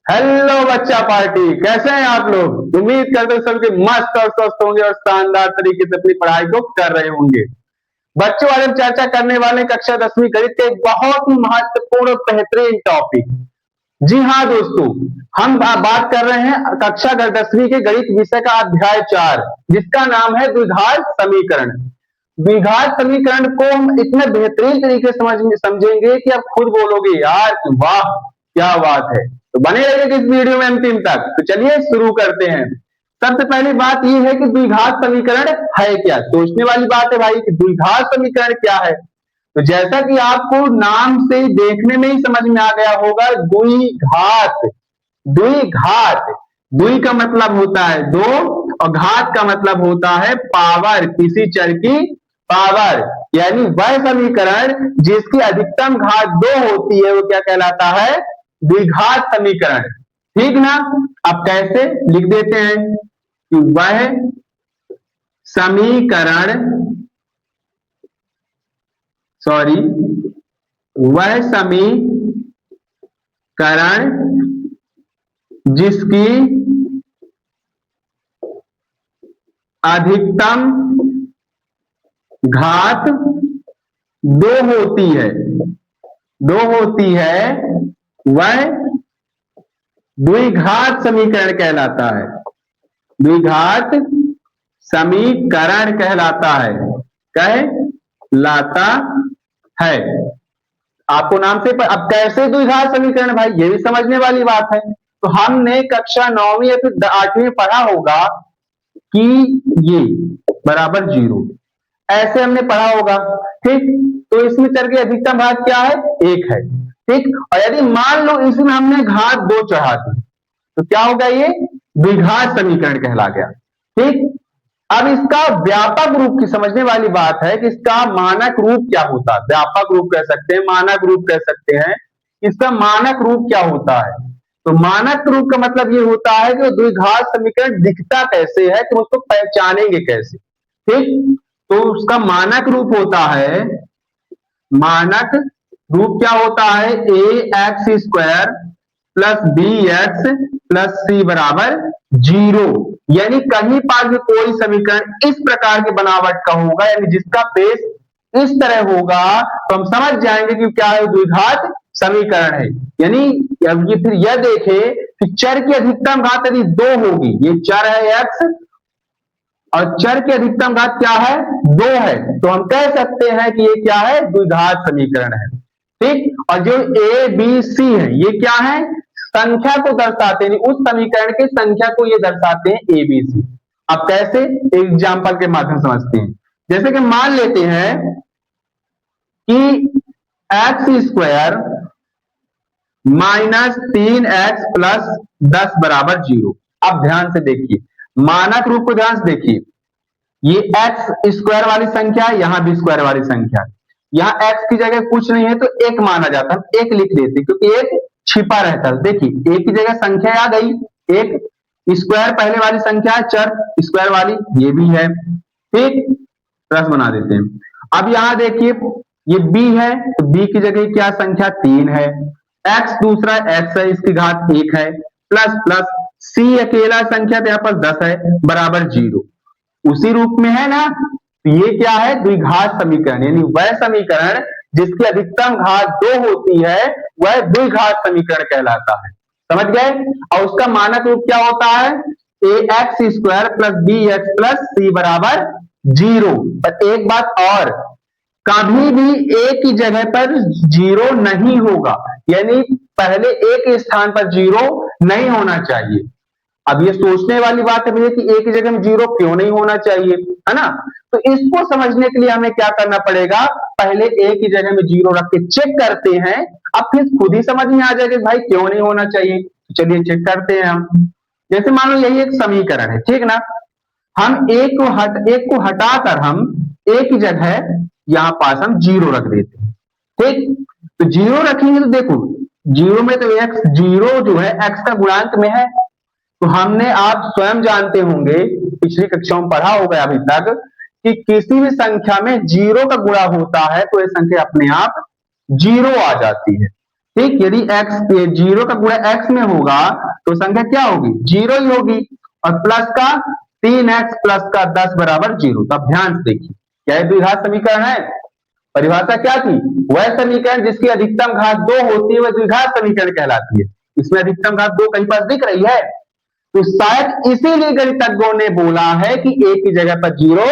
Hello बच्चा party, कैसे हैं आप लोग। उम्मीद करते हैं सबके मस्त और स्वस्थ होंगे और शानदार तरीके से अपनी पढ़ाई को कर रहे होंगे। बच्चों, आज हम चर्चा करने वाले कक्षा 10वीं गणित के एक बहुत ही महत्वपूर्ण और बेहतरीन टॉपिक। जी हाँ दोस्तों, हम बात कर रहे हैं कक्षा 10वीं के गणित विषय का अध्याय 4, जिसका नाम है द्विघात समीकरण। द्विघात समीकरण को हम इतने बेहतरीन तरीके से समझेंगे कि आप खुद बोलोगे यार कि वाह क्या बात है। तो बने रहिए इस वीडियो में अंतिम तक। तो चलिए शुरू करते हैं। सबसे पहली बात यह है कि द्विघात समीकरण है क्या। सोचने वाली बात है भाई कि द्विघात समीकरण क्या है। तो जैसा कि आपको नाम से देखने में ही समझ में आ गया होगा, द्विघात। द्विघात, द्वि का मतलब होता है दो और घात का मतलब होता है पावर, किसी चर की पावर। यानी वह समीकरण जिसकी अधिकतम घात 2 होती है वो क्या कहलाता है, द्विघात समीकरण। ठीक ना। अब कैसे लिख देते हैं कि वह समीकरण, वह समीकरण जिसकी अधिकतम घात 2 होती है वह द्विघात समीकरण कहलाता है। द्विघात समीकरण कहलाता है। आपको नाम से अब कैसे द्विघात समीकरण भाई, ये भी समझने वाली बात है। तो हमने कक्षा 9वीं या फिर 8वीं में पढ़ा होगा कि ये बराबर 0, ऐसे हमने पढ़ा होगा। ठीक, तो इसमें चर की अधिकतम घात क्या है, 1 है। ठीक, और यदि मान लो इसमें हमने घात 2 चढ़ा दी तो क्या होगा, ये द्विघात समीकरण कहला गया। ठीक, अब इसका व्यापक रूप की समझने वाली बात है कि इसका मानक रूप क्या होता है। व्यापक रूप कह सकते हैं, मानक रूप कह सकते हैं। इसका मानक रूप क्या होता है। तो मानक रूप का मतलब ये होता है कि द्विघात समीकरण दिखता कैसे है, तो उसको पहचानेंगे कैसे। ठीक, तो उसका मानक रूप होता है, मानक रूप क्या होता है, ax square plus B X plus C बराबर 0। यानी कहीं पर भी कोई समीकरण इस प्रकार की बनावट का होगा, यानी जिसका बेस इस तरह होगा, तो हम समझ जाएंगे कि क्या है, द्विघात समीकरण है। यानी अब ये फिर यह देखे कि चर की अधिकतम घात यदि 2 होगी, ये चर है x और चर की अधिकतम घात क्या है, 2 है, तो हम कह सकते हैं कि ये क्या है, द्विघात समीकरण है। ठीक, और जो ए बी सी है ये क्या है, संख्या को दर्शाते हैं, उस समीकरण के संख्या को ये दर्शाते हैं ए बी सी। अब कैसे, एग्जाम्पल के माध्यम समझते हैं। जैसे कि मान लेते हैं कि x square minus 3x plus 10 बराबर 0। अब ध्यान से देखिए, मानक रूप को ध्यान से देखिए, ये x स्क्वायर वाली संख्या है, यहां भी स्क्वायर वाली संख्या है। यहां x की जगह कुछ नहीं है तो 1 माना जाता है, हम 1 लिख देते क्योंकि 1 छिपा रहता है। देखिए 1 की जगह संख्या आ गई, 1 स्क्वायर पहले वाली संख्या है, चर स्क्वायर वाली ये भी है। ठीक, प्लस बना देते हैं। अब यहां देखिए ये b है, तो b की जगह क्या संख्या 3 है, x दूसरा x है, इसकी घात 1 है, प्लस प्लस c अकेला संख्या तो यहाँ पर 10 है बराबर 0। उसी रूप में है ना। तो ये क्या है, द्विघात समीकरण, यानी वह समीकरण जिसकी अधिकतम घात 2 होती है वह द्विघात समीकरण कहलाता है। समझ गए। और उसका मानक रूप क्या होता है, ax square plus B X plus C बराबर 0। पर एक बात और, कभी भी a की जगह पर 0 नहीं होगा, यानी पहले a के स्थान पर 0 नहीं होना चाहिए। अब ये सोचने वाली बात है भैया कि a की जगह में 0 क्यों नहीं होना चाहिए, है ना। तो इसको समझने के लिए हमें क्या करना पड़ेगा, पहले a की जगह में 0 रख के चेक करते हैं। अब फिर खुद ही समझ में आ जाएगा भाई क्यों नहीं होना चाहिए। तो चलिए चेक करते हैं हम। जैसे मान लो यही एक समीकरण है, ठीक ना। हम एक को हटाकर हम a की जगह यहां पास हम 0 रख देते हैं। ठीक, तो 0 रखेंगे तो देखो 0 में तो x 0 जो है x का गुणांक में है। तो हमने, आप स्वयं जानते होंगे, पिछली कक्षाओं में पढ़ा होगा अभी तक, कि किसी भी संख्या में 0 का गुणा होता है तो यह संख्या अपने आप 0 आ जाती है। ठीक, यदि x 0 का गुणा x में होगा तो संख्या क्या होगी, 0 ही होगी। और प्लस का 3x प्लस का 10 बराबर 0। तो अब ध्यान से देखिए, क्या ये द्विघात समीकरण है? परिभाषा क्या थी, वह समीकरण जिसकी अधिकतम घात 2 होती है वह द्विघात समीकरण कहलाती है। इसमें अधिकतम घात 2 कहीं पास दिख रही है, तो शायद इसीलिए गणितज्ञों ने बोला है कि a की जगह पर 0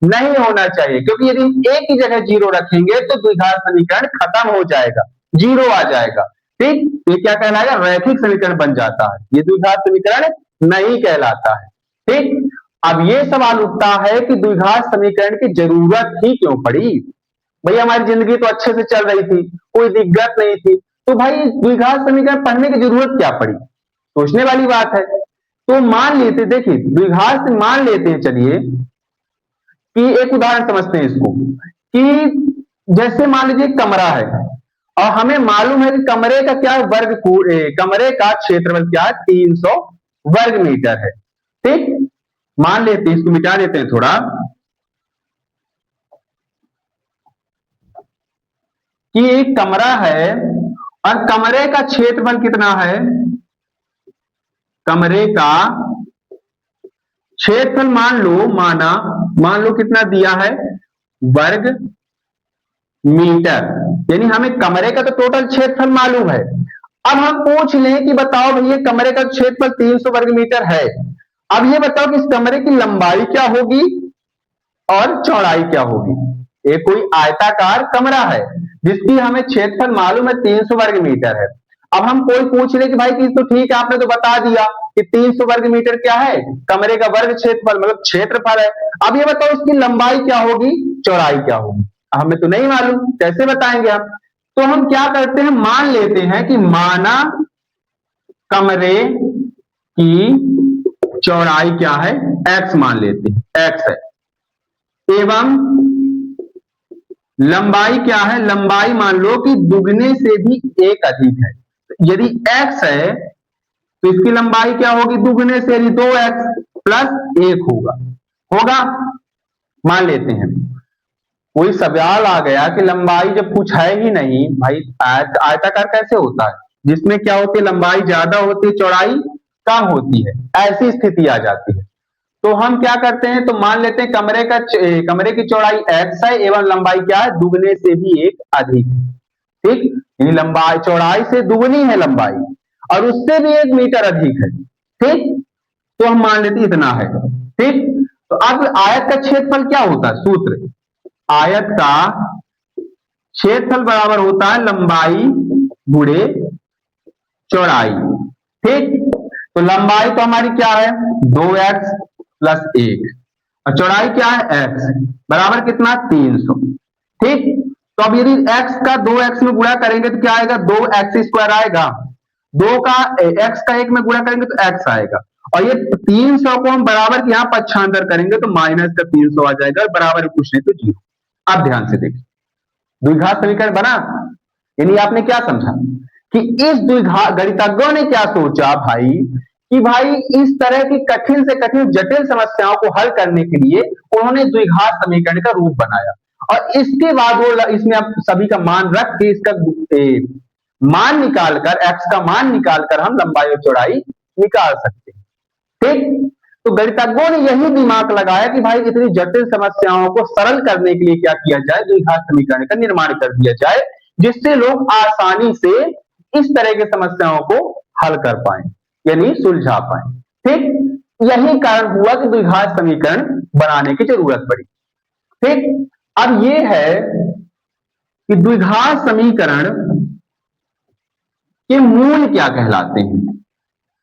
नहीं होना चाहिए, क्योंकि यदि a की जगह 0 रखेंगे तो द्विघात समीकरण खत्म हो जाएगा, 0 आ जाएगा। ठीक, ये क्या कहलाएगा, रैखिक समीकरण बन जाता है, ये द्विघात समीकरण नहीं कहलाता है। ठीक, अब ये सवाल उठता है कि द्विघात समीकरण की जरूरत ही क्यों पड़ी? भाई हमारी जिंदगी तो अच्छे से चल रही थी, कोई दिक्कत नहीं थी, तो भाई द्विघात समीकरण पढ़ने की जरूरत क्या पड़ी? सोचने वाली बात है। तो मान लेते, देखिए द्विघात से मान लेते हैं, चलिए कि एक उदाहरण समझते हैं इसको, कि जैसे मान लीजिए कमरा है और हमें मालूम है कि कमरे का क्या कमरे का क्षेत्रफल क्या है, 300 वर्ग मीटर है। ठीक, मान लेते हैं, इसको मिटा देते हैं थोड़ा, कि एक कमरा है और कमरे का क्षेत्रफल कितना है, कमरे का क्षेत्रफल मान लो कितना दिया है, वर्ग मीटर, यानी हमें कमरे का तो टोटल क्षेत्रफल मालूम है। अब हम पूछ लें कि बताओ भैया कमरे का क्षेत्रफल 300 वर्ग मीटर है, अब ये बताओ कि इस कमरे की लंबाई क्या होगी और चौड़ाई क्या होगी। एक कोई आयताकार कमरा है जिसकी हमें क्षेत्रफल मालूम है 300 वर्ग मीटर है। अब हम कोई पूछ ले कि भाई कि तो ठीक है, आपने तो बता दिया कि 300 वर्ग मीटर क्या है, कमरे का वर्ग क्षेत्रफल मतलब क्षेत्रफल है। अब ये बताओ इसकी लंबाई क्या होगी, चौड़ाई क्या होगी, हमें तो नहीं मालूम, कैसे बताएंगे हम? तो हम क्या करते हैं, मान लेते हैं कि माना कमरे की चौड़ाई क्या है, x मान लेते हैं, x है, एवं लंबाई क्या है, लंबाई मान लो कि दुगने से भी एक अधिक है। यदि x है तो इसकी लंबाई क्या होगी, दुगने से, यानी 2x प्लस 1 होगा। मान लेते हैं कोई सवाल आ गया कि लंबाई जब कुछ है ही नहीं, भाई आयताकार कैसे होता है, जिसमें क्या होती है, लंबाई ज्यादा होती है चौड़ाई कम होती है, ऐसी स्थिति आ जाती है। तो हम क्या करते हैं, तो मान लेते हैं कमरे की चौड़ाई x है एवं लंबाई क्या है, दुगने से भी एक अधिक है। ठीक, यानी लंबाई चौड़ाई से दुगनी है लंबाई और उससे भी 1 मीटर अधिक है। ठीक, तो हम मान लेते इतना है। ठीक, तो अब आयत का क्षेत्रफल क्या होता है, सूत्र, आयत का क्षेत्रफल बराबर होता है लंबाई गुणे चौड़ाई। ठीक, तो लंबाई तो हमारी क्या है, 2x प्लस 1 और चौड़ाई क्या है, x बराबर कितना, 300। ठीक, तो अब यदि x का 2x में गुणा करेंगे तो क्या आएगा, 2x² आएगा, 2 का x का 1 में गुणा करेंगे तो x आएगा, और ये 300 को हम बराबर के यहां पक्षांतर करेंगे तो माइनस का 300 आ जाएगा, बराबर कुछ नहीं तो 0। अब ध्यान से देखिए, द्विघात समीकरण बना, यानी आपने क्या समझा कि इस द्विघात, गणितज्ञों ने क्या सोचा भाई कि भाई इस तरह की कठिन से कठिन जटिल समस्याओं को हल करने के लिए उन्होंने द्विघात समीकरण का रूप बनाया, और इसके बाद वो इसमें आप सभी का मान रख के इसका मान निकालकर, x का मान निकालकर हम लंबाई और चौड़ाई निकाल सकते हैं। ठीक, तो गणितज्ञों ने यही दिमाग लगाया कि भाई इतनी जटिल समस्याओं को सरल करने के लिए क्या किया जाए, द्विघात समीकरण का निर्माण कर दिया जाए, जिससे लोग आसानी से इस तरह की समस्याओं को हल कर पाए, यानी सुलझा पाए। ठीक, यही कारण हुआ कि द्विघात समीकरण बनाने की जरूरत पड़ी। ठीक, अब ये है कि द्विघात समीकरण के मूल क्या कहलाते हैं,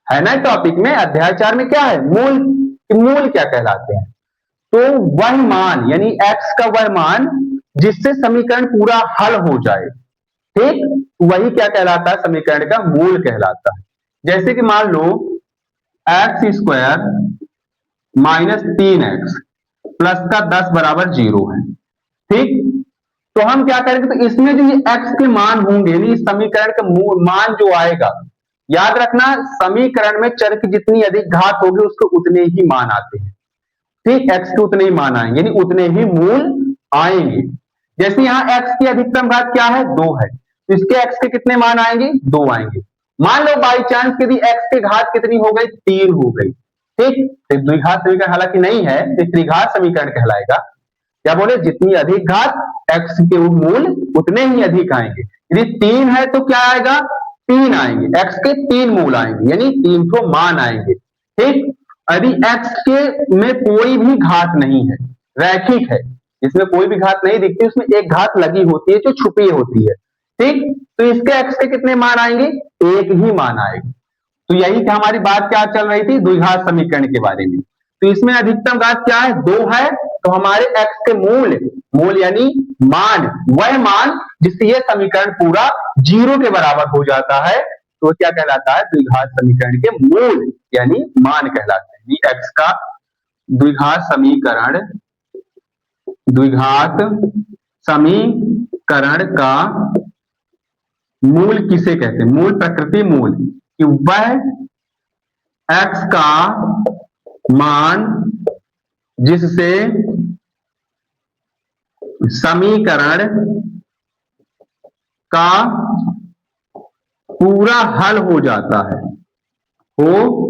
है ना, टॉपिक में अध्याय 4 में क्या है, मूल क्या कहलाते हैं। तो वह मान, यानी x का वह मान जिससे समीकरण पूरा हल हो जाए, ठीक, वही क्या कहलाता है, समीकरण का मूल कहलाता है। जैसे कि मान लो x² माइनस 3x प्लस का 10 बराबर 0 है। ठीक, तो हम क्या करेंगे, तो इसमें जो ये x के मान होंगे, यानी इस समीकरण का मान जो आएगा, याद रखना समीकरण में चर की जितनी अधिक घात होगी उसके उतने ही मान आते हैं। ठीक, x के उतने ही मान आएंगे, यानी उतने ही मूल आएंगे। जैसे यहां x की अधिकतम घात क्या है, 2 है, तो इसके x के कितने मान आएंगे? 2 आएंगे। मान लो बाई चांस यदि x की घात कितनी हो गई? 3 हो गई, ठीक, तो द्विघात समीकरण हालांकि नहीं है, तो त्रिघात समीकरण कहलाएगा। क्या बोले? जितनी अधिक घात x के मूल उतने ही अधिक आएंगे। यदि 3 है तो क्या आएगा? 3 आएंगे, x के 3 मूल आएंगे, यानी 3 ठो मान आएंगे, ठीक। यदि x के में कोई भी घात नहीं है, रैखिक है, इसमें कोई भी घात नहीं दिखती, उसमें एक घात लगी होती है जो छुपी होती है, ठीक, तो इसके x के कितने मान आएंगे? एक ही मान आएगा। तो यही कि हमारी बात क्या चल रही थी? द्विघात समीकरण के बारे में। तो इसमें अधिकतम घात क्या है? 2 है, तो हमारे x के मूल यानी मान, वह मान जिससे यह समीकरण पूरा 0 के बराबर हो जाता है, तो क्या कहलाता है? द्विघात समीकरण के मूल यानी मान कहलाते हैं। x का द्विघात समीकरण का मूल किसे कहते हैं? मूल प्रकृति मूल, कि वह x का मान जिससे समीकरण का पूरा हल हो जाता है, वह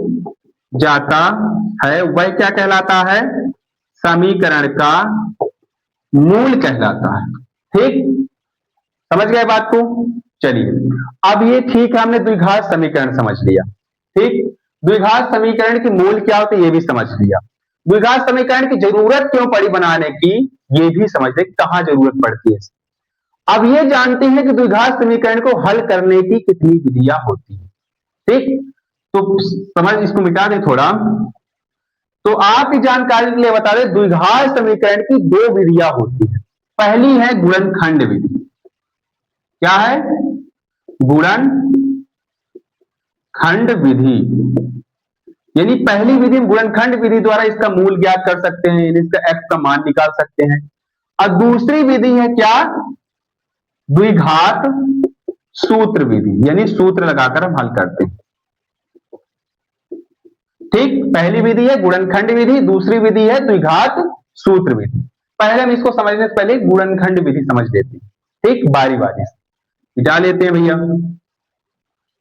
क्या कहलाता है? समीकरण का मूल कहलाता है, ठीक, समझ गए बात को? चलिए, अब ये ठीक है, हमने द्विघात समीकरण समझ लिया, ठीक। द्विघात समीकरण की मूल क्या होती है ये भी समझ लिया। द्विघात समीकरण की जरूरत क्यों पड़ी बनाने की ये भी समझ ले, कहां जरूरत पड़ती है। अब ये जानते हैं कि द्विघात समीकरण को हल करने की कितनी विधियां होती है, ठीक। तो समझ, इसको मिटा दें थोड़ा, तो आपकी जानकारी के लिए बता दें, द्विघात समीकरण की 2 विधियां होती है। पहली है गुणनखंड विधि। क्या है? गुणनखंड विधि, यानी पहली विधि में गुणनखंड विधि द्वारा इसका मूल ज्ञात कर सकते हैं, इसका x का मान निकाल सकते हैं। और दूसरी विधि है क्या? द्विघात सूत्र विधि, यानी सूत्र लगाकर हम हल करते हैं, ठीक। पहली विधि है गुणनखंड विधि, दूसरी विधि है द्विघात सूत्र विधि। पहले हम इसको समझने से पहले गुणनखंड विधि समझ लेते हैं, ठीक, बारी बारी से मिटा लेते हैं भैया।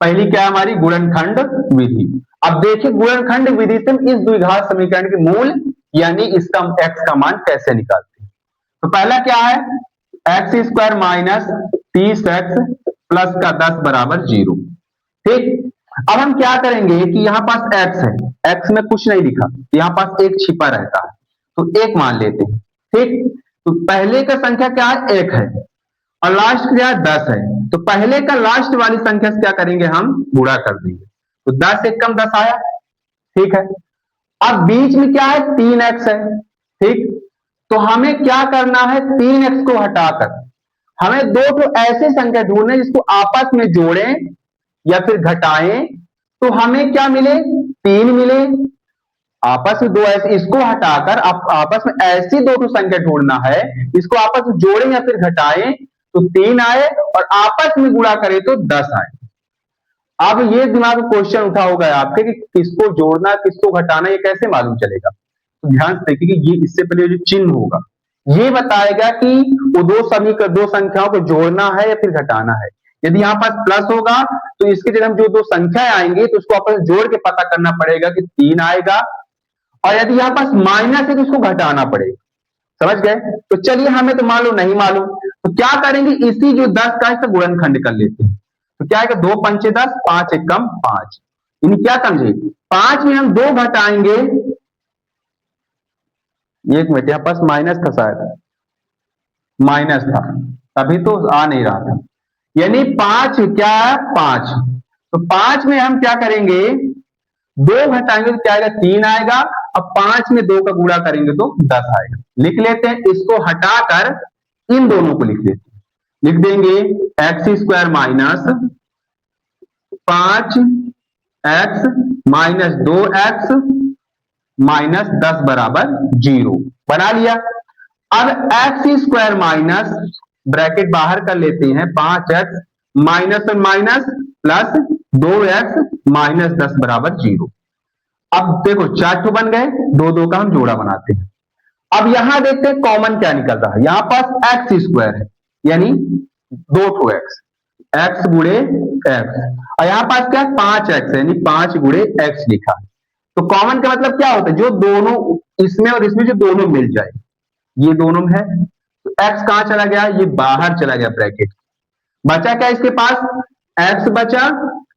पहली क्या है हमारी? गुणनखंड विधि। अब देखिए गुणनखंड विधि से हम इस द्विघात समीकरण के मूल यानी इसका x का मान कैसे निकालते हैं। तो पहला क्या है? X square minus 30x plus का 10 बराबर 0, ठीक। अब हम क्या करेंगे कि यहां पास x है, x में कुछ नहीं लिखा, यहां पास एक छिपा रहता है, तो एक मान लेते हैं, ठीक। तो पहले का संख्या क्या है? 1 है, और लास्ट क्या है? 10 है, तो पहले का लास्ट वाली संख्या से क्या करेंगे? हम गुणा कर देंगे, तो 10 एक कम 10 आया, ठीक है। अब बीच में क्या है? 3x है, ठीक। तो हमें क्या करना है? 3x को हटाकर हमें 2 तो ऐसी संख्या ढूंढनी जिसको आपस में जोड़ें या फिर घटाएं, तो हमें क्या मिले? 3 मिले। आपस में 2 ऐसे, इसको हटाकर आपस में ऐसी 2 तो संख्या ढूंढना है, इसको आपस में जोड़ें या फिर घटाएं, तो 3 आए, और आपस में गुणा करें तो 10 आए। अब ये दिमाग में क्वेश्चन उठा होगा आपके कि किसको जोड़ना किसको घटाना, ये कैसे मालूम चलेगा? तो ध्यान से देखिए कि ये इससे पहले जो चिन्ह होगा ये बताएगा कि वो दो संख्याओं को जोड़ना है या फिर घटाना है। यदि यहाँ पास प्लस होगा तो इसके जगह जो 2 संख्याएं आएंगी तो उसको आपस जोड़ के पता करना पड़ेगा कि 3 आएगा, और यदि यहाँ पास माइनस है तो उसको घटाना पड़ेगा, समझ गए? तो चलिए, हमें तो मालूम नहीं मालूम, तो क्या करेंगे? इसी जो 10 का है गुणनखंड कर लेते हैं। तो क्या आएगा? 2 पंचे 10, 5 एकम 5, यानी क्या समझे? 5 में हम 2 घटाएंगे, एक मिनट, यहां पास माइनस था, शायद माइनस था, अभी तो आ नहीं रहा था, यानी 5 क्या है? 5, तो 5 में हम क्या करेंगे? 2 घटाएंगे तो क्या आएगा? 3 आएगा, अब 5 में 2 का गुणा करेंगे तो 10 आएगा। लिख लेते हैं, इसको हटाकर इन दोनों को लिख लेते हैं, लिख देंगे x square minus 5x minus 2x minus 10 बराबर 0, बना लिया। अब एक्स स्क्वायर माइनस ब्रैकेट बाहर कर लेते हैं, 5x माइनस और माइनस प्लस 2x माइनस 10 बराबर 0। अब देखो 4 ठो बन गए, 2 का हम जोड़ा बनाते हैं। अब यहां देखते हैं कॉमन क्या निकल रहा है, यहां पास एक्स स्क्वायर है यानी 2 ठो x, x गुणे x, और यहाँ पास क्या 5x है, यानी 5 गुणे x लिखा। तो कॉमन का मतलब क्या होता है, जो दोनों इसमें और इसमें जो दोनों मिल जाए, ये दोनों में है, तो x कहां चला गया, ये बाहर चला गया ब्रैकेट। बचा क्या इसके पास, x बचा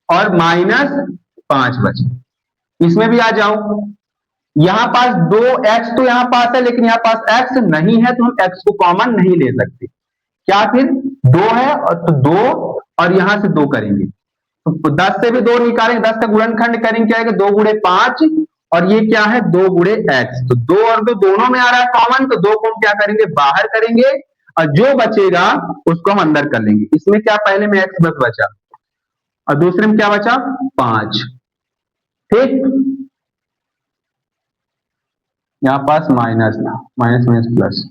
और -5 बचा। इसमें भी आ जाओ, यहां पास 2x तो यहां पास है, लेकिन यहां पास x नहीं है, तो हम x को कॉमन नहीं ले सकते। क्या फिर 2 है, और तो 2 और यहां से 2 करेंगे, तो 10 से भी 2 निकालेंगे, 10 का गुणनखंड करेंगे, क्या है 2 गुणे 5, और ये क्या है 2 गुणे x, तो 2 और 2 दोनों में आ रहा है कॉमन, तो 2 को हम क्या करेंगे बाहर करेंगे, और जो बचेगा उसको हम अंदर कर लेंगे। इसमें क्या पहले में x बस बचा और दूसरे में क्या बचा 5, ठीक। यहां पास माइनस माइनस प्लस।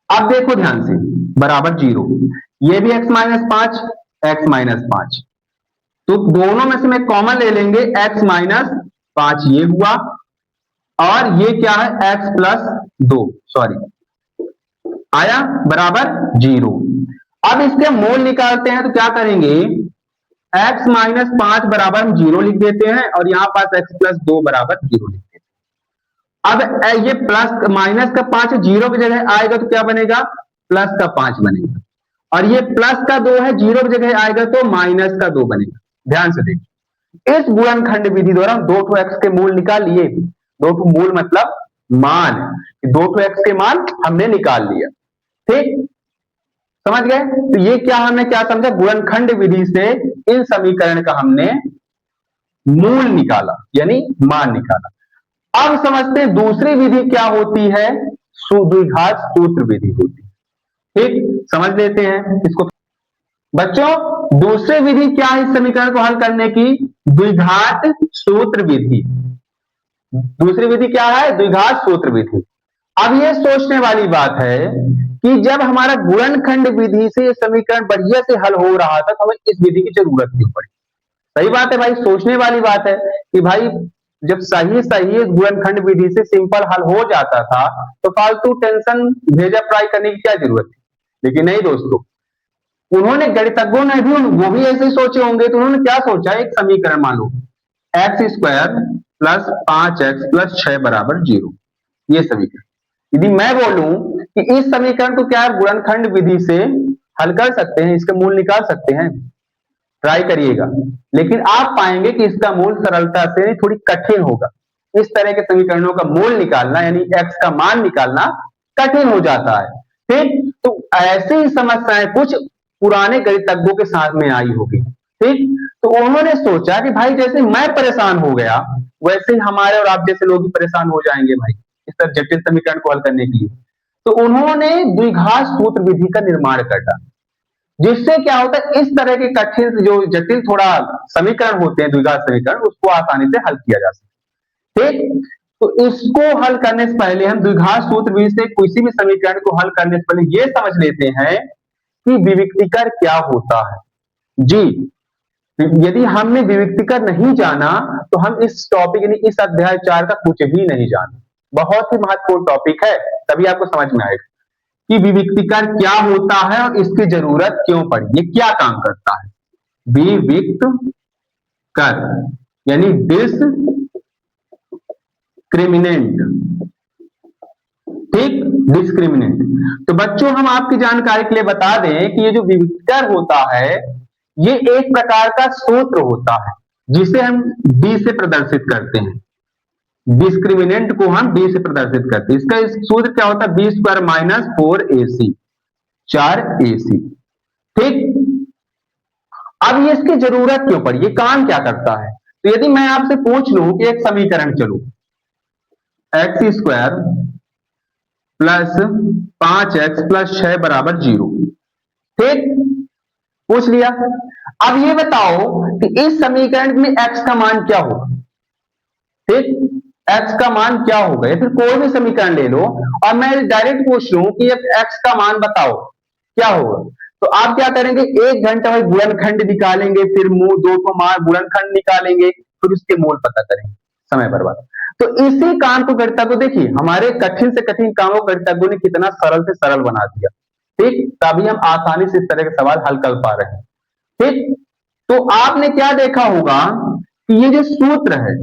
अब देखो ध्यान से, बराबर 0, ये भी x -5, x -5, तो दोनों में से मैं कॉमन ले लेंगे, x -5 ये हुआ, और ये क्या है x +2, सॉरी, आया बराबर 0। अब इसके मूल निकालते हैं, तो क्या करेंगे, x -5 बराबर हम 0 लिख देते हैं, और यहां पास x +2 बराबर 0 लिख देते हैं। अब ये प्लस माइनस का 5 0 की जगह आएगा तो क्या बनेगा, प्लस का 5 बनेगा, और ये प्लस का 2 है, 0 की जगह आएगा तो माइनस का 2 बनेगा। ध्यान से देखिए, इस गुणनखंड विधि द्वारा हम 2 x के मूल निकाल लिए। 2 मूल मतलब मान, 2 x के मान हमने निकाल लिया, ठीक, समझ गए। तो ये क्या हमने क्या समझा, गुणनखंड विधि से इन समीकरण का हमने मूल निकाला, यानी मान निकाला। अब समझते हैं दूसरी विधि क्या होती है, द्विघात सूत्र विधि होती है, ठीक, समझ लेते हैं इसको। बच्चों दूसरी विधि क्या है इस समीकरण को हल करने की, द्विघात सूत्र विधि। दूसरी विधि क्या है, द्विघात सूत्र विधि। अब ये सोचने वाली बात है कि जब हमारा गुणनखंड विधि से ये समीकरण बढ़िया से हल हो रहा था, तो हमें इस विधि की जरूरत क्यों पड़ी। सही बात है भाई, सोचने वाली बात है कि भाई जब सही सही गुणनखंड विधि से सिंपल हल हो जाता था, तो फालतू टेंशन भेजा फ्राई करने की क्या जरूरत थी। लेकिन नहीं दोस्तों, उन्होंने गणितज्ञों ने भी वो भी ऐसे ही सोचे होंगे, तो उन्होंने क्या सोचा, एक समीकरण मान लो x² + 5x + 6 बराबर 0, ये समीकरण। यदि मैं बोलूं कि इस समीकरण को क्या गुणनखंड विधि से हल कर सकते हैं, इसके मूल निकाल सकते हैं, ट्राई करिएगा, लेकिन आप पाएंगे कि इसका मूल सरलता से थोड़ी कठिन होगा। इस तरह के समीकरणों का मूल निकालना, यानी x का मान निकालना कठिन हो जाता है, ठीक। तो ऐसी ही समस्याएं कुछ पुराने गणितज्ञों के साथ में आई होगी, ठीक। तो उन्होंने सोचा कि भाई जैसे मैं परेशान हो गया, वैसे ही हमारे और आप जैसे लोग भी परेशान हो जाएंगे भाई इस तरह जटिल समीकरण को हल करने के लिए। तो उन्होंने द्विघात सूत्र विधि का निर्माण कर डाला, जिससे क्या होता है, इस तरह के कठिन जो जटिल थोड़ा समीकरण होते हैं, द्विघात समीकरण, उसको आसानी से हल किया जा सकता है, ठीक। तो इसको हल करने से पहले हम द्विघात सूत्र विधि से किसी भी समीकरण को हल करने से पहले यह समझ लेते हैं कि विविक्तिकर क्या होता है जी। यदि हमने विविक्तिकर नहीं जाना, तो हम इस टॉपिक यानी इस अध्याय 4 का कुछ भी नहीं जाना। बहुत ही महत्वपूर्ण टॉपिक है, तभी आपको समझ में आएगा कि विविक्तिकर क्या होता है और इसकी जरूरत क्यों पड़ी, ये क्या काम करता है। विविक्तकर यानी डिस्क्रिमिनेंट, ठीक, डिस्क्रिमिनेंट। तो बच्चों हम आपकी जानकारी के लिए बता दें कि ये जो विविक्तिकर होता है, ये एक प्रकार का सूत्र होता है जिसे हम d से प्रदर्शित करते हैं। डिस्क्रिमिनेंट को हम d से प्रदर्शित करते हैं। इसका सूत्र क्या होता है, b² - 4ac, 4ac, ठीक। अब ये इसकी जरूरत क्यों पड़ी, ये काम क्या करता है। तो यदि मैं आपसे पूछ लूं कि एक समीकरण चलो x² + 5x + 6 बराबर 0, ठीक, पूछ लिया। अब ये बताओ कि इस समीकरण में x का मान क्या होगा, ठीक, x का मान क्या होगा, या फिर कोई भी समीकरण ले लो और मैं डायरेक्ट पूछ लूं कि x का मान बताओ क्या होगा, तो आप क्या करेंगे, 1 घंटा में गुणनखंड निकालेंगे, फिर दो को मान गुणनखंड निकालेंगे, फिर उसके मूल पता करेंगे, समय बर्बाद। तो इसी काम को गणितज्ञों, देखिए हमारे कठिन से कठिन कामों को गणितज्ञों ने कितना सरल से सरल बना दिया, ठीक, तभी हम आसानी से इस तरह के सवाल हल कर पा रहे हैं। ठीक, तो आपने क्या देखा होगा कि ये जो सूत्र है,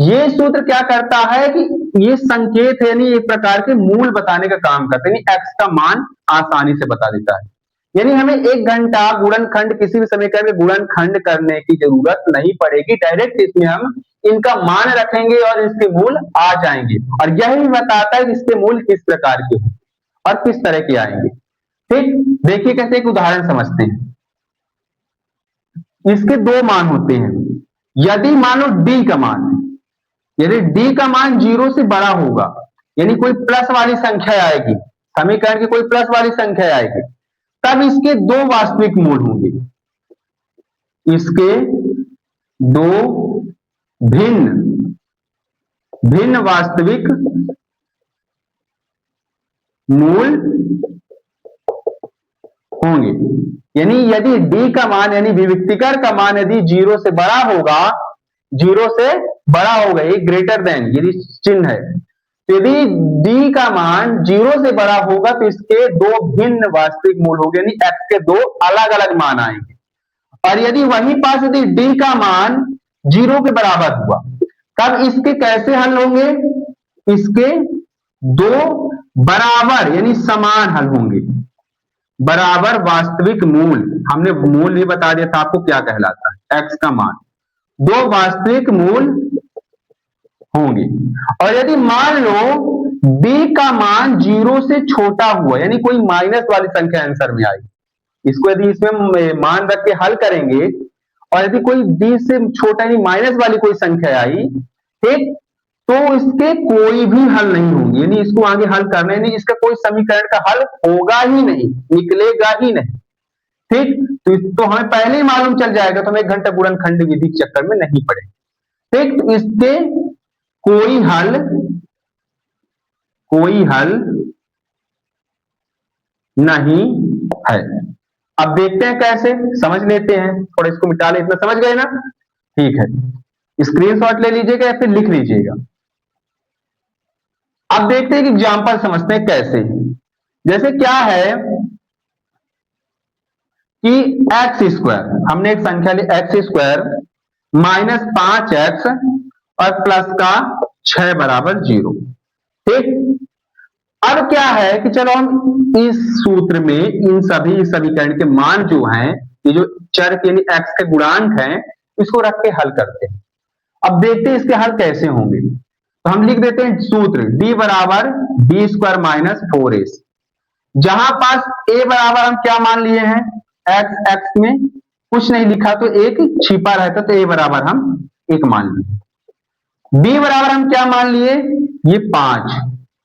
ये सूत्र क्या करता है कि ये संकेत है, यानी एक प्रकार के मूल बताने का काम करता है, यानी एक्स का मान आसानी से बता देता है। यानी हमें 1 घंटा गुणनखंड, किसी भी समीकरण में गुणनखंड करने की जरूरत नहीं पड़ेगी, डायरेक्ट इसमें हम इनका मान रखेंगे और इसके मूल आ जाएंगे, और यही बताता है कि इसके मूल किस प्रकार के हैं और किस तरह के आएंगे। ठीक, देखिए कैसे एक उदाहरण समझते हैं। इसके 2 मान होते हैं। यदि मान लो डी का मान, यदि डी का मान 0 से बड़ा होगा, यानी कोई प्लस वाली संख्या आएगी, समीकरण की कोई प्लस वाली संख्या आएगी, तब इसके 2 वास्तविक मूल होंगे। इसके 2 भिन्न भिन्न वास्तविक मूल होंगे। यानी यदि d का मान, यानी विविक्तिकर का मान यदि 0 से बड़ा होगा, 0 से बड़ा होगा, ये ग्रेटर देन यदि चिन्ह है, तो यदि d का मान 0 से बड़ा होगा तो इसके 2 भिन्न वास्तविक मूल होंगे, यानी x के 2 अलग अलग मान आएंगे। और यदि वहीं पास यदि d का मान 0 के बराबर हुआ, तब इसके कैसे हल होंगे? इसके 2 बराबर यानी समान हल होंगे। बराबर वास्तविक मूल, हमने मूल भी बता दिया था आपको क्या कहलाता है, x का मान 2 वास्तविक मूल होंगे। और यदि मान लो d का मान 0 से छोटा हुआ, यानी कोई माइनस वाली संख्या आंसर में आई, इसको यदि इसमें मान रख के हल करेंगे, और यदि कोई d से छोटा यानी माइनस वाली कोई संख्या आई, ठीक, तो इसके कोई भी हल नहीं होंगे, यानी इसको आगे हल करना ही नहीं, इसका कोई समीकरण का हल होगा ही नहीं, निकलेगा ही नहीं। ठीक, तो हमें पहले ही मालूम चल जाएगा, तो हम 1 घंटा गुणनखंड विधि के चक्कर में नहीं पड़े। ठीक, तो इसके कोई हल नहीं है। अब देखते हैं कैसे, समझ लेते हैं, थोड़ा इसको मिटा ले, इतना समझ गए ना? ठीक है, स्क्रीनशॉट ले लीजिएगा या फिर लिख लीजिएगा। अब देखते हैं कि एग्जाम्पल समझते हैं कैसे। जैसे क्या है कि एक्स स्क्वायर, हमने एक संख्या ली एक्स स्क्वायर माइनस 5x और प्लस का 6 बराबर 0। ठीक, अब क्या है कि चलो हम इस सूत्र में इन सभी समीकरण के मान जो हैं, ये जो चर के यानी x के गुणांक हैं, इसको रख के हल करते हैं। अब देखते हैं इसके हल कैसे होंगे। तो हम लिख देते हैं सूत्र d बराबर b स्क्वायर माइनस 4ac। जहां पास a बराबर हम क्या मान लिए हैं, x में कुछ नहीं लिखा तो एक छिपा रहता, तो a बराबर हम 1 मान लिए। b बराबर हम क्या मान लिए, ये 5,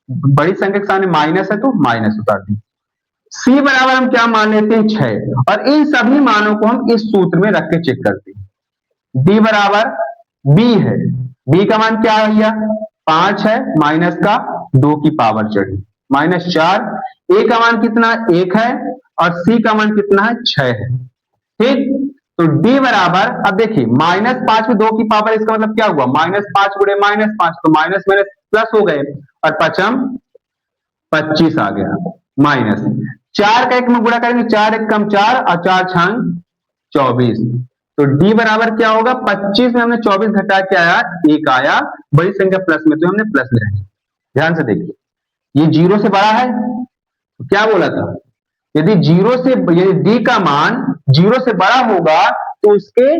बड़ी संख्या के सामने माइनस है तो माइनस उतार दी। c बराबर हम क्या मान लेते हैं 6, और इन सभी मानों को हम इस सूत्र में रख के चेक करते हैं। d बराबर b है, b का मान क्या है भैया 5 है, माइनस का 2 की पावर चढ़ी माइनस 4, a का मान कितना 1 है और c का मान कितना है 6 है। ठीक, तो d बराबर, अब देखिए -5 में 2 की पावर, इसका मतलब क्या हुआ -5 गुणे -5, तो माइनस माइनस प्लस हो गए, और 5 25 आ गया, माइनस 4 का 1 में गुणा करेंगे, 4 1 कम 4 और 4 6 24, तो d बराबर क्या होगा 25 में हमने 24 घटा के आया 1 आया, बड़ी संख्या प्लस में तो हमने प्लस ले रहे। ध्यान से देखिए, ये 0 से बड़ा है, तो क्या बोला था, यदि d का मान 0 से बड़ा होगा तो उसके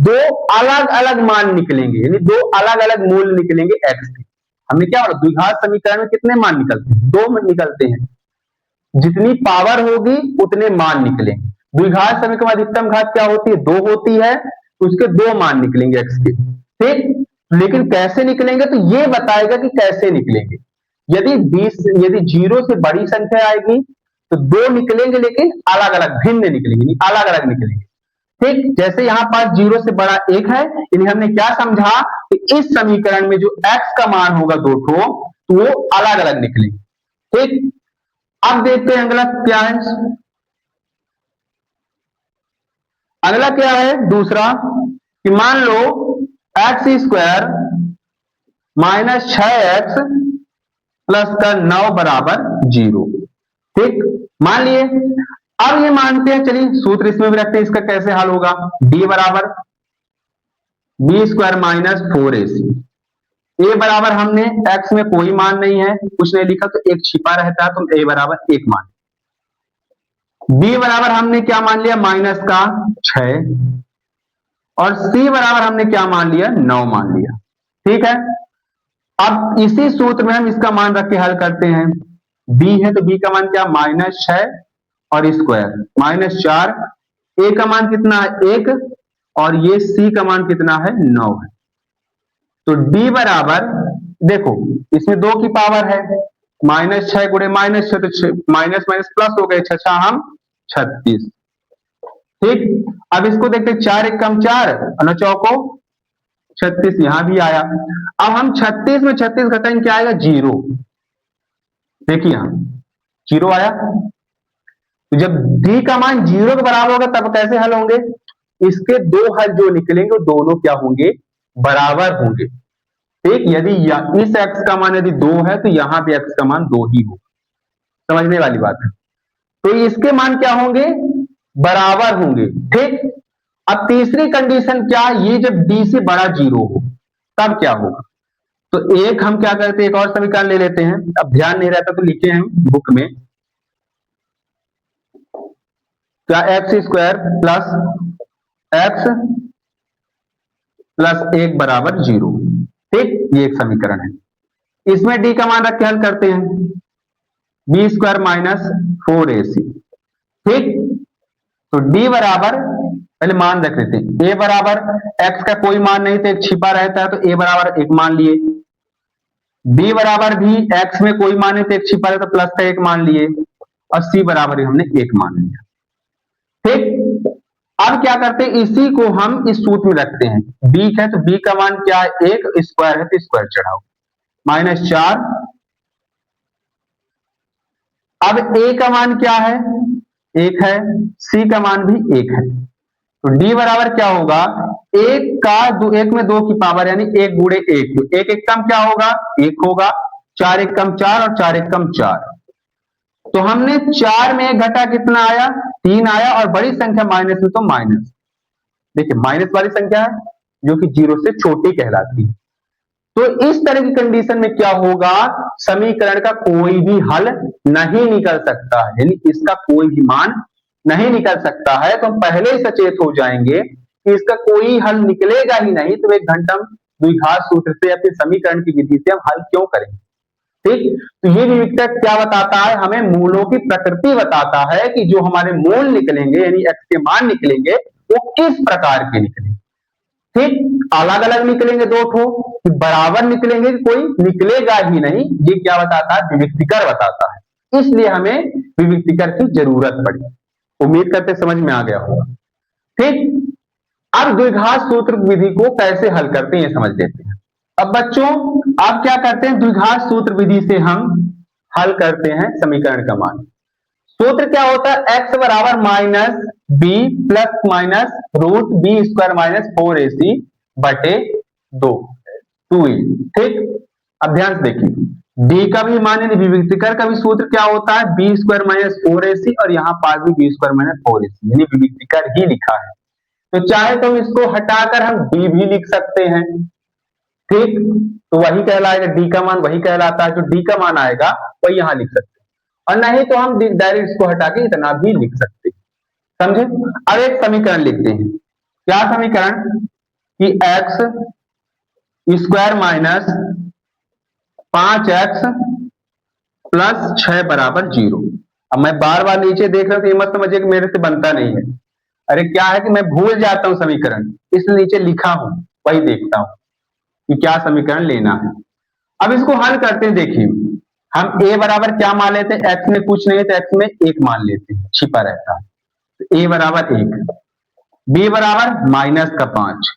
2 अलग अलग मान निकलेंगे, यानी 2 अलग अलग मूल्य निकलेंगे x के। हमने क्या बोला, द्विघात समीकरण में कितने मान निकलते हैं, 2 निकलते हैं, जितनी पावर होगी उतने मान निकलेंगे। द्विघात समीकरण में अधिकतम घात क्या होती है, 2 होती है, तो उसके 2 मान निकलेंगे x के। ठीक, लेकिन कैसे निकलेंगे, तो ये बताएगा कि कैसे निकलेंगे। यदि 0 से बड़ी संख्या आएगी तो 2 निकलेंगे, लेकिन अलग अलग भिन्न निकलेंगे, अलग अलग निकलेंगे। ठीक, जैसे यहां पास 0 से बड़ा 1 है, यानी हमने क्या समझा कि इस समीकरण में जो x का मान होगा 2 ठो, तो वो अलग अलग निकलेंगे। ठीक, अब देखते हैं अगला क्या है। अगला क्या है दूसरा, कि मान लो X square minus 6x plus का 9 बराबर 0। ठीक, मान लिए अब ये मानते हैं, चलिए सूत्र इसमें भी रखते हैं, इसका कैसे हल होगा। d बराबर B square minus 4ac। a बराबर हमने x में कोई मान नहीं है, कुछ नहीं लिखा, तो एक छिपा रहता है, तो a बराबर 1 मान। b बराबर हमने क्या मान लिया, माइनस का 6, और c बराबर हमने क्या मान लिया, 9 मान लिया। ठीक है, अब इसी सूत्र में हम इसका मान रख के हल करते हैं। b है तो b का मान क्या, -6 और स्क्वायर -4, a का मान कितना है 1, और ये c का मान कितना है 9 है। तो d बराबर, देखो इसमें 2 की पावर है, -6 गुणे -6 तो माइनस माइनस प्लस हो गए, 6 हम 36। ठीक, अब इसको देखते, 4 1 कम 4 और 9 चौको 36, यहां भी आया। अब हम 36 में 36 घटाएंगे, क्या आएगा 0। देखिए यहां 0 आया। तो जब d का मान 0 के बराबर होगा तब कैसे हल होंगे, इसके दो हल जो निकलेंगे वो दोनों क्या होंगे, बराबर होंगे। ठीक, यदि इस x का मान यदि 2 है तो यहां पे x का मान 2 ही होगा, समझने वाली बात है। तो इसके मान क्या होंगे, बराबर होंगे। ठीक, अब तीसरी कंडीशन क्या, ये जब d से बड़ा 0 हो तब क्या होगा। तो एक हम क्या करते हैं, एक और समीकरण ले लेते हैं, अब ध्यान नहीं रहता तो लिखे हैं बुक में, क्या x square plus x plus 1 बराबर 0। ठीक, ये एक समीकरण है। इसमें d का मान रख के हल करते हैं, बी स्क्वायर माइनस 4ac। ठीक, तो d बराबर, पहले मान रख लेते हैं, a बराबर x का कोई मान नहीं तो एक छिपा रहता है, तो a बराबर 1 मान लिए। b बराबर भी x में कोई मान नहीं तो एक छिपा रहता, प्लस का 1 मान लिए, और c बराबर ही हमने 1 मान लिया। ठीक, अब क्या करते हैं, इसी को हम इस सूत्र में रखते हैं। b है तो b का मान क्या है 1, स्क्वायर है तो स्क्वायर चढ़ाओ, -4। अब a का मान क्या है 1 है, c का मान भी 1 है, तो d बराबर क्या होगा, 1 में 2 की पावर यानी 1 गुणे 1, तो 1 1 कम क्या होगा 1 होगा, 4 1 कम 4 और 4 1 कम 4। तो हमने 4 में 1 घटा कितना आया 3 आया, और बड़ी संख्या माइनस में तो माइनस, देखिए माइनस वाली संख्या है जो कि 0 से छोटी कहलाती है। तो इस तरह की कंडीशन में क्या होगा, समीकरण का कोई भी हल नहीं निकल सकता है, यानी इसका कोई भी मान नहीं निकल सकता है। तो हम पहले ही सचेत हो जाएंगे कि इसका कोई हल निकलेगा ही नहीं, तो एक घंटा द्विघात सूत्र से या फिर समीकरण की विधि से हम हल क्यों करेंगे। ठीक, तो ये विविक्तक क्या बताता है, हमें मूलों की प्रकृति बताता है कि जो हमारे मूल निकलेंगे यानी x के मान निकलेंगे वो किस प्रकार के निकलेंगे। ठीक, अलग अलग निकलेंगे दो ठो, बराबर निकलेंगे कोई निकलेगा ही नहीं, ये क्या बताता है, विविक्तिकर बताता है। इसलिए हमें विविक्तिकर की जरूरत पड़ी। उम्मीद करते समझ में आ गया होगा। ठीक, अब द्विघात सूत्र विधि को कैसे हल करते हैं ये समझ लेते हैं। अब बच्चों आप क्या करते हैं, द्विघात सूत्र विधि से हम हल करते हैं समीकरण का मान। सूत्र क्या होता है, x बराबर minus b plus minus root b square minus 4ac बटे 2e। ठीक, अब ध्यान से देखिए, d का भी मान यानी विविक्तिकर का भी सूत्र क्या होता है, बी स्क्वायर माइनस 4ac, और यहाँ पास भी बी स्क्वायर माइनस 4ac यानी विविक्तिकर ही लिखा है। तो चाहे तो इसको हटाकर हम d भी लिख सकते हैं। ठीक, तो वही कहलाएगा, d का मान वही कहलाता है, जो d का मान आएगा वही यहां लिख सकते हैं, और नहीं तो हम डायरेक्ट इसको हटा के इतना भी लिख सकते हैं। समझे। अब एक समीकरण लिखते हैं, क्या समीकरण, कि x square minus 5x plus 6 बराबर 0। अब मैं बार बार नीचे देख रहा हूं तो ये मत समझिए कि मेरे से बनता नहीं है, अरे क्या है कि मैं भूल जाता हूं समीकरण, इसलिए नीचे लिखा हूं, वही देखता हूं कि क्या समीकरण लेना है। अब इसको हल करते हैं, देखिए हम a बराबर क्या मान लेते हैं, x में कुछ नहीं है तो x में 1 मान लेते हैं, छिपा रहता है, तो a बराबर 1, b बराबर माइनस का 5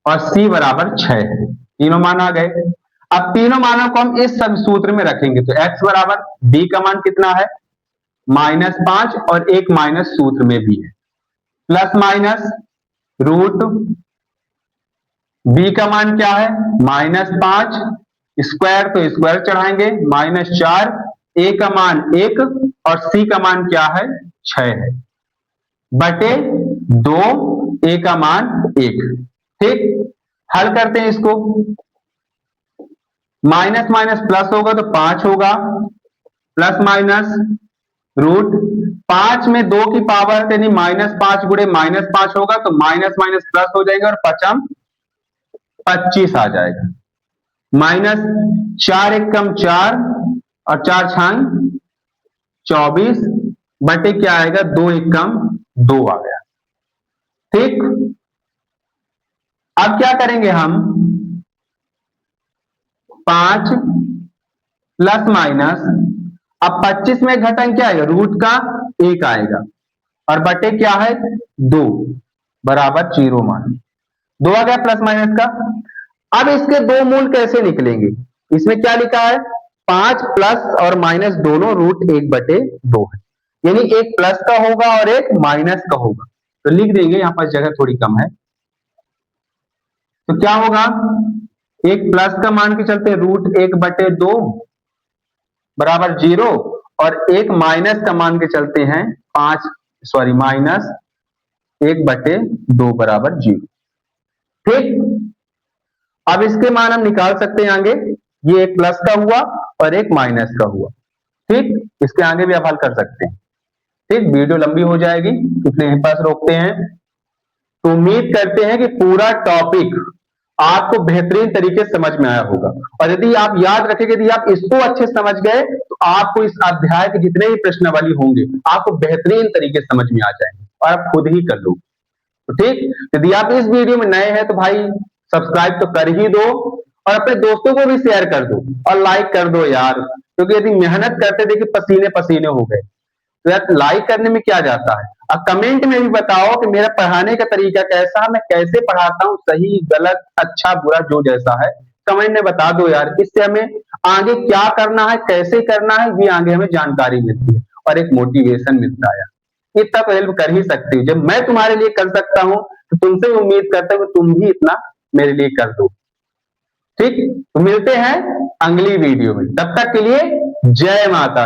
और c बराबर 6 है, तीनों मान आ गए। अब तीनों मानों को हम इस सब सूत्र में रखेंगे, तो x बराबर b का मान कितना है -5 और 1 माइनस सूत्र में भी है, प्लस माइनस रूट b का मान क्या है -5, स्क्वायर तो स्क्वायर चढ़ाएंगे -4, a का मान 1 और c का मान क्या है 6 है बटे 2, a का मान 1। ठीक, हल करते हैं इसको। माइनस माइनस प्लस होगा तो 5 होगा, प्लस माइनस रूट 5 में 2 की पावर यानी -5 गुणे -5 होगा तो माइनस माइनस प्लस हो जाएगा और पचम 25 आ जाएगा। माइनस 4 एक कम 4 और 4 छांग 24 बटे क्या आएगा 2 एक कम 2 आ गया। ठीक, अब क्या करेंगे हम 5 प्लस माइनस, अब 25 में घटाएं क्या आएगा रूट का 1 आएगा और बटे क्या है 2 बराबर 0 मान 2 आ गया प्लस माइनस का। अब इसके दो मूल कैसे निकलेंगे, इसमें क्या लिखा है 5 प्लस और माइनस दोनों रूट 1 बटे 2 है, यानी एक प्लस का होगा और एक माइनस का होगा, तो लिख देंगे, यहां पर जगह थोड़ी कम है। तो क्या होगा, एक प्लस का मान के चलते रूट 1 बटे 2 बराबर 0 और एक माइनस का मान के चलते हैं माइनस 1 बटे 2 बराबर 0। ठीक, अब इसके मान हम निकाल सकते हैं आगे, ये एक प्लस का हुआ और एक माइनस का हुआ। ठीक, इसके आगे भी आप हल कर सकते हैं। ठीक, वीडियो लंबी हो जाएगी इसलिए यहीं पास रोकते हैं। तो उम्मीद करते हैं कि पूरा टॉपिक आपको बेहतरीन तरीके से समझ में आया होगा, और यदि आप याद रखेंगे, यदि आप इसको अच्छे से समझ गए तो आपको इस अध्याय के जितने भी प्रश्नावली होंगे आपको बेहतरीन तरीके से समझ में आ जाएंगे और आप खुद ही कर लो। तो ठीक, यदि आप इस वीडियो में नए हैं तो भाई सब्सक्राइब तो कर ही दो और अपने दोस्तों को भी शेयर कर दो और लाइक कर दो यार, क्योंकि यदि मेहनत करते देखिए पसीने पसीने हो गए, तो यार लाइक करने में क्या जाता है। अब कमेंट में भी बताओ कि मेरा पढ़ाने का तरीका कैसा, मैं कैसे पढ़ाता हूँ, सही गलत अच्छा बुरा जो जैसा है कमेंट में बता दो यार, इससे हमें आगे क्या करना है कैसे करना है ये आगे हमें जानकारी मिलती है और एक मोटिवेशन मिलता है। इतना तो हेल्प कर ही सकती हो, जब मैं तुम्हारे लिए कर सकता हूं तो तुमसे भी उम्मीद करता हूं तुम भी इतना मेरे लिए कर दो। ठीक, तो मिलते हैं अगली वीडियो में, तब तक के लिए जय माता दी।